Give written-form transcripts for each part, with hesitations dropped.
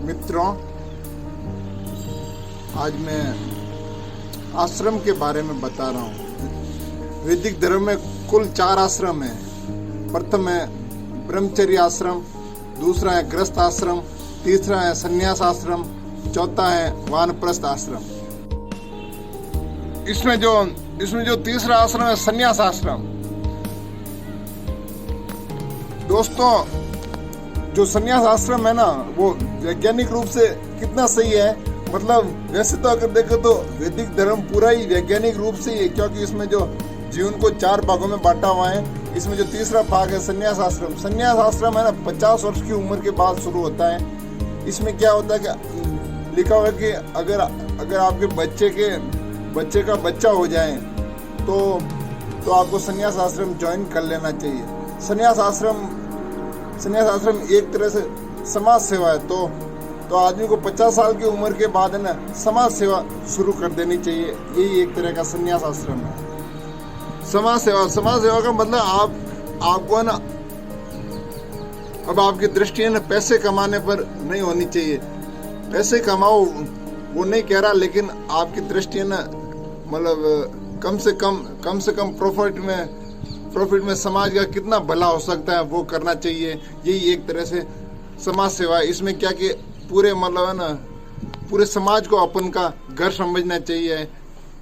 मित्रों, आज मैं आश्रम के बारे में बता रहा हूँ। वैदिक धर्म में कुल 4 आश्रम हैं। प्रथम है ब्रह्मचर्य आश्रम, दूसरा है गृहस्थ आश्रम, तीसरा है संन्यास आश्रम, चौथा है वानप्रस्थ आश्रम। इसमें जो तीसरा आश्रम है संन्यास आश्रम। दोस्तों, जो संन्यास आश्रम है ना, वो वैज्ञानिक रूप से कितना सही है। मतलब वैसे तो अगर देखो तो वैदिक धर्म पूरा ही वैज्ञानिक रूप से ही है, क्योंकि इसमें जो जीवन को 4 भागों में बांटा हुआ है। इसमें जो तीसरा भाग है संन्यास आश्रम। संन्यास आश्रम है ना 50 वर्ष की उम्र के बाद शुरू होता है। इसमें क्या होता है कि लिखा हुआ है कि अगर आपके बच्चे का बच्चा हो जाए तो आपको संन्यास आश्रम ज्वाइन कर लेना चाहिए। संन्यास आश्रम एक तरह से समाज सेवा है। तो आदमी को 50 साल की उम्र के बाद है ना समाज सेवा शुरू कर देनी चाहिए। यही एक तरह का संन्यास आश्रम है। समाज सेवा का मतलब आपको है ना, अब आपकी दृष्टि है ना पैसे कमाने पर नहीं होनी चाहिए। पैसे कमाओ वो नहीं कह रहा, लेकिन आपकी दृष्टि है ना, मतलब कम से कम प्रॉफिट में समाज का कितना भला हो सकता है वो करना चाहिए। यही एक तरह से समाज सेवा है। इसमें क्या कि पूरे मतलब है ना, पूरे समाज को अपन का घर समझना चाहिए।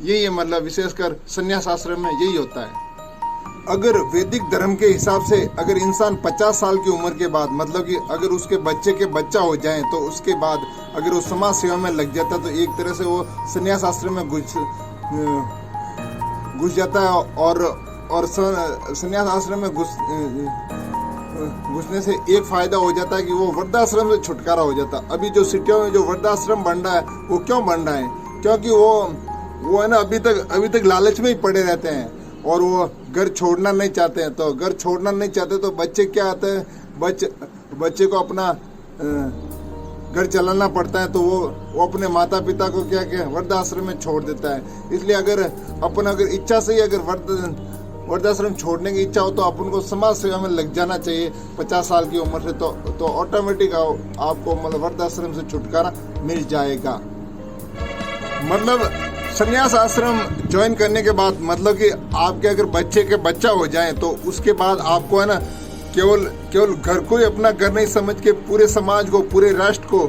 यही है मतलब विशेषकर संन्यास आश्रम में यही होता है। अगर वैदिक धर्म के हिसाब से अगर इंसान 50 साल की उम्र के बाद, मतलब कि अगर उसके बच्चा हो जाए, तो उसके बाद अगर वो समाज सेवा में लग जाता है तो एक तरह से वो संन्यास आश्रम में घुस जाता है। और संन्यास आश्रम में घुसने से एक फायदा हो जाता है कि वो वृद्धाश्रम से छुटकारा हो जाता है। अभी जो सिटियों में जो वृद्धाश्रम बन रहा है, वो क्यों बन रहा है? क्योंकि वो है ना अभी तक लालच में ही पड़े रहते हैं और वो घर छोड़ना नहीं चाहते हैं। तो घर छोड़ना नहीं चाहते तो बच्चे क्या आते हैं, बच्चे को अपना घर चलाना पड़ता है। तो वो अपने माता पिता को क्या वृद्धाश्रम में छोड़ देता है। इसलिए अगर इच्छा से ही अगर वृद्धाश्रम छोड़ने की इच्छा हो तो अपन को समाज सेवा में लग जाना चाहिए 50 साल की उम्र से। तो ऑटोमेटिक आपको मतलब वृद्धाश्रम से छुटकारा मिल जाएगा। मतलब संन्यास आश्रम ज्वाइन करने के बाद, मतलब कि आपके अगर बच्चा हो जाए तो उसके बाद आपको है ना केवल घर को ही अपना घर नहीं समझ के पूरे समाज को, पूरे राष्ट्र को,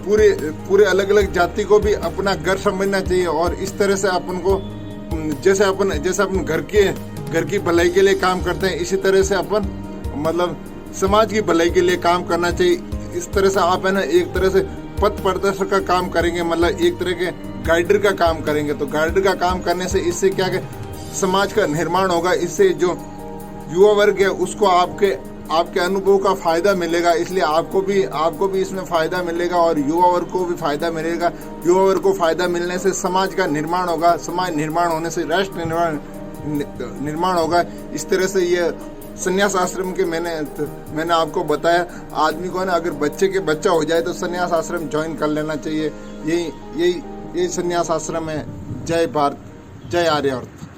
पूरे अलग अलग जाति को भी अपना घर समझना चाहिए। और इस तरह से अपन को जैसे अपन घर की भलाई के लिए काम करते हैं, इसी तरह से अपन मतलब समाज की भलाई के लिए काम करना चाहिए। इस तरह से आप है ना एक तरह से पथ प्रदर्शक का काम करेंगे, मतलब एक तरह के गाइडर का काम करेंगे। तो गाइडर का काम करने से इससे क्या कि समाज का निर्माण होगा। इससे जो युवा वर्ग है उसको आपके अनुभव का फायदा मिलेगा। इसलिए आपको भी इसमें फायदा मिलेगा और युवा वर्ग को भी फायदा मिलेगा। युवा वर्ग को फायदा मिलने से समाज का निर्माण होगा, समाज निर्माण होने से राष्ट्र निर्माण होगा। इस तरह से ये संन्यास आश्रम के मैंने आपको बताया। आदमी को ना अगर बच्चा हो जाए तो संन्यास आश्रम ज्वाइन कर लेना चाहिए। यही संन्यास आश्रम है। जय भारत, जय आर्यावर्त।